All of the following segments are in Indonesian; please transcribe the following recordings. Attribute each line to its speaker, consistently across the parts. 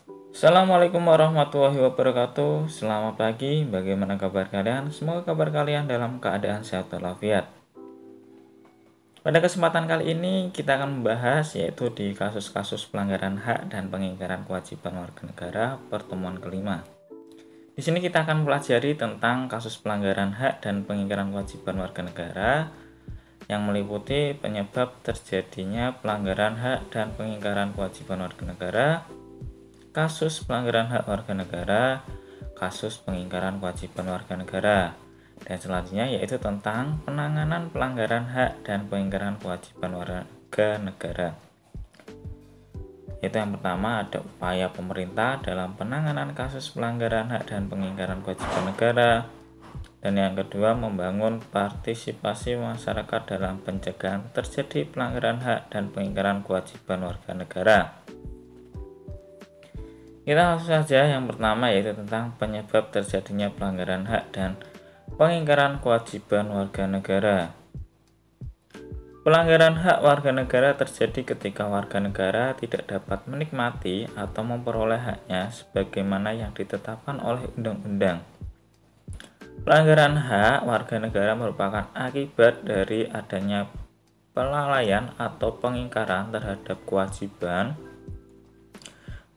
Speaker 1: Assalamualaikum warahmatullahi wabarakatuh. Selamat pagi, bagaimana kabar kalian? Semoga kabar kalian dalam keadaan sehat walafiat. Pada kesempatan kali ini kita akan membahas yaitu di kasus-kasus pelanggaran hak dan pengingkaran kewajiban warga negara pertemuan kelima. Di sini kita akan pelajari tentang kasus pelanggaran hak dan pengingkaran kewajiban warga negara yang meliputi penyebab terjadinya pelanggaran hak dan pengingkaran kewajiban warga negara, kasus pelanggaran hak warga negara, kasus pengingkaran kewajiban warga negara, dan selanjutnya yaitu tentang penanganan pelanggaran hak dan pengingkaran kewajiban warga negara. Itu yang pertama ada upaya pemerintah dalam penanganan kasus pelanggaran hak dan pengingkaran kewajiban negara, dan yang kedua membangun partisipasi masyarakat dalam pencegahan terjadi pelanggaran hak dan pengingkaran kewajiban warga negara. Kita langsung saja yang pertama yaitu tentang penyebab terjadinya pelanggaran hak dan pengingkaran kewajiban warga negara. Pelanggaran hak warga negara terjadi ketika warga negara tidak dapat menikmati atau memperoleh haknya sebagaimana yang ditetapkan oleh undang-undang. Pelanggaran hak warga negara merupakan akibat dari adanya pelalaian atau pengingkaran terhadap kewajiban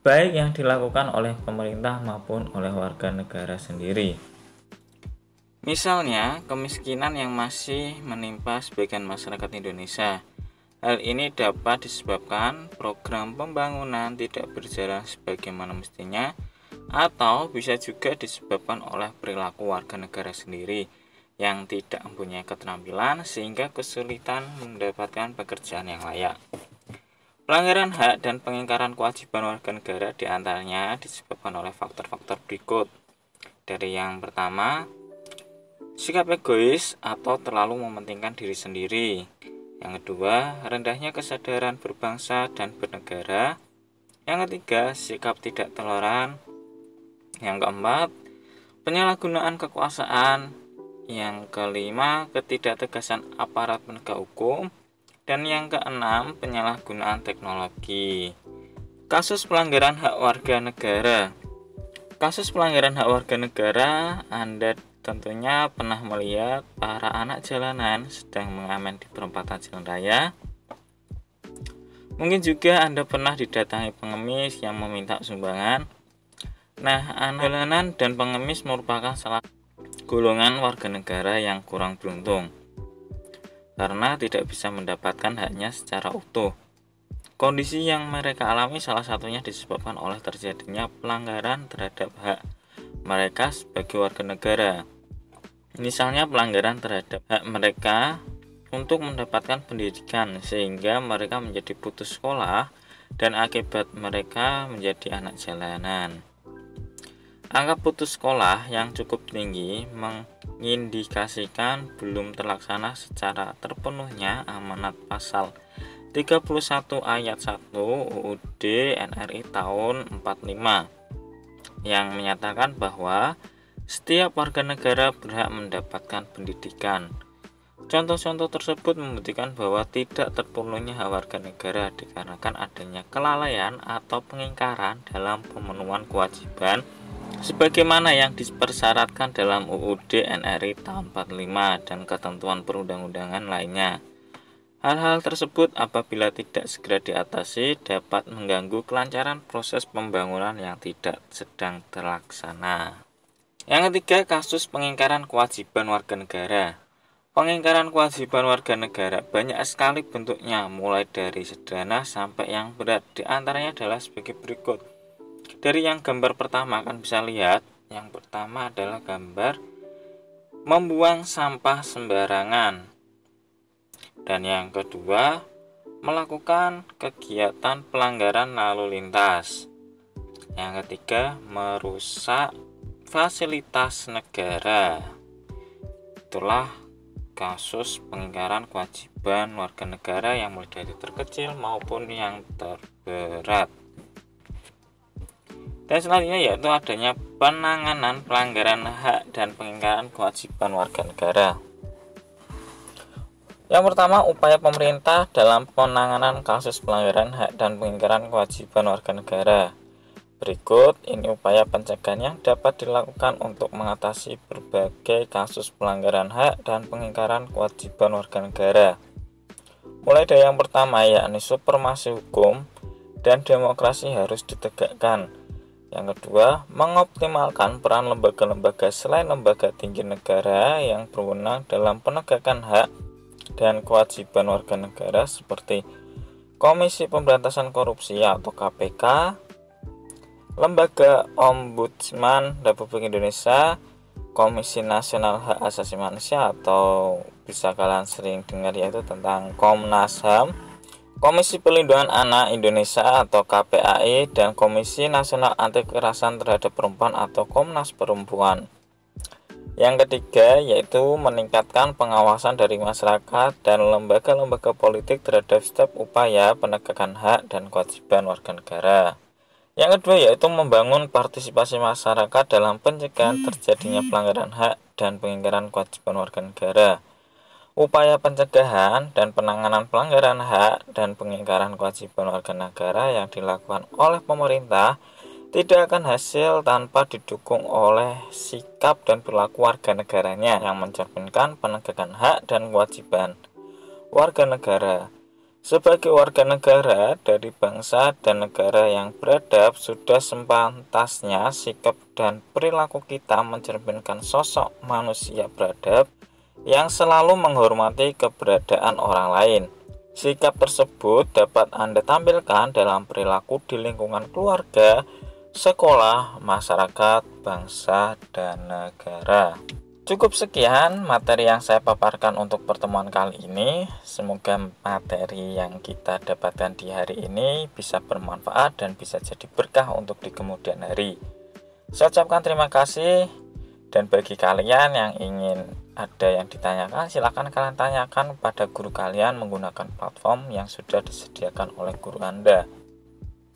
Speaker 1: baik yang dilakukan oleh pemerintah maupun oleh warga negara sendiri. Misalnya, kemiskinan yang masih menimpa sebagian masyarakat Indonesia. Hal ini dapat disebabkan program pembangunan tidak berjalan sebagaimana mestinya, atau bisa juga disebabkan oleh perilaku warga negara sendiri yang tidak mempunyai keterampilan sehingga kesulitan mendapatkan pekerjaan yang layak. Pelanggaran hak dan pengingkaran kewajiban warga negara diantaranya disebabkan oleh faktor-faktor berikut. Dari yang pertama, sikap egois atau terlalu mementingkan diri sendiri. Yang kedua, rendahnya kesadaran berbangsa dan bernegara. Yang ketiga, sikap tidak toleran. Yang keempat, penyalahgunaan kekuasaan. Yang kelima, ketidaktegasan aparat penegak hukum. Dan yang keenam, penyalahgunaan teknologi. Kasus pelanggaran hak warga negara. Kasus pelanggaran hak warga negara, Anda tentunya pernah melihat para anak jalanan sedang mengamen di perempatan jalan raya. Mungkin juga Anda pernah didatangi pengemis yang meminta sumbangan. Nah, anak jalanan dan pengemis merupakan salah golongan warga negara yang kurang beruntung karena tidak bisa mendapatkan haknya secara utuh. Kondisi yang mereka alami salah satunya disebabkan oleh terjadinya pelanggaran terhadap hak mereka sebagai warga negara. Misalnya pelanggaran terhadap hak mereka untuk mendapatkan pendidikan sehingga mereka menjadi putus sekolah dan akibat mereka menjadi anak jalanan. Angka putus sekolah yang cukup tinggi mengindikasikan belum terlaksana secara terpenuhnya amanat pasal 31 ayat 1 UUD NRI tahun 45 yang menyatakan bahwa setiap warga negara berhak mendapatkan pendidikan. Contoh-contoh tersebut membuktikan bahwa tidak terpenuhnya hak warga negara dikarenakan adanya kelalaian atau pengingkaran dalam pemenuhan kewajiban sebagaimana yang dipersyaratkan dalam UUD NRI tahun 45 dan ketentuan perundang-undangan lainnya. Hal-hal tersebut apabila tidak segera diatasi dapat mengganggu kelancaran proses pembangunan yang tidak sedang terlaksana. Yang ketiga, kasus pengingkaran kewajiban warga negara. Pengingkaran kewajiban warga negara banyak sekali bentuknya, mulai dari sederhana sampai yang berat. Di antaranya adalah sebagai berikut. Dari yang gambar pertama kan bisa lihat, yang pertama adalah gambar membuang sampah sembarangan. Dan yang kedua, melakukan kegiatan pelanggaran lalu lintas. Yang ketiga, merusak fasilitas negara. Itulah kasus pengingkaran kewajiban warga negara yang mulai dari terkecil maupun yang terberat. Dan selanjutnya yaitu adanya penanganan pelanggaran hak dan pengingkaran kewajiban warga negara. Yang pertama, upaya pemerintah dalam penanganan kasus pelanggaran hak dan pengingkaran kewajiban warga negara. Berikut ini upaya pencegahan yang dapat dilakukan untuk mengatasi berbagai kasus pelanggaran hak dan pengingkaran kewajiban warga negara. Mulai dari yang pertama, yakni supremasi hukum dan demokrasi harus ditegakkan. Yang kedua, mengoptimalkan peran lembaga-lembaga selain lembaga tinggi negara yang berwenang dalam penegakan hak dan kewajiban warga negara seperti Komisi Pemberantasan Korupsi atau KPK, Lembaga Ombudsman Republik Indonesia, Komisi Nasional Hak Asasi Manusia atau bisa kalian sering dengar yaitu tentang Komnas HAM, Komisi Perlindungan Anak Indonesia atau KPAI, dan Komisi Nasional Anti Kekerasan Terhadap Perempuan atau Komnas Perempuan. Yang ketiga yaitu meningkatkan pengawasan dari masyarakat dan lembaga-lembaga politik terhadap setiap upaya penegakan hak dan kewajiban warga negara. Yang kedua yaitu membangun partisipasi masyarakat dalam pencegahan terjadinya pelanggaran hak dan pengingkaran kewajiban warga negara. Upaya pencegahan dan penanganan pelanggaran hak dan pengingkaran kewajiban warga negara yang dilakukan oleh pemerintah tidak akan hasil tanpa didukung oleh sikap dan perilaku warga negaranya yang mencerminkan penegakan hak dan kewajiban warga negara. Sebagai warga negara dari bangsa dan negara yang beradab, sudah sepantasnya sikap dan perilaku kita mencerminkan sosok manusia beradab yang selalu menghormati keberadaan orang lain. Sikap tersebut dapat Anda tampilkan dalam perilaku di lingkungan keluarga, sekolah, masyarakat, bangsa, dan negara. Cukup sekian materi yang saya paparkan untuk pertemuan kali ini. Semoga materi yang kita dapatkan di hari ini bisa bermanfaat dan bisa jadi berkah untuk di kemudian hari. Saya ucapkan terima kasih, dan bagi kalian yang ingin ada yang ditanyakan, silakan kalian tanyakan pada guru kalian menggunakan platform yang sudah disediakan oleh guru Anda.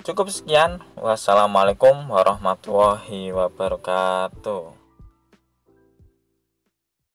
Speaker 1: Cukup sekian. Wassalamualaikum warahmatullahi wabarakatuh.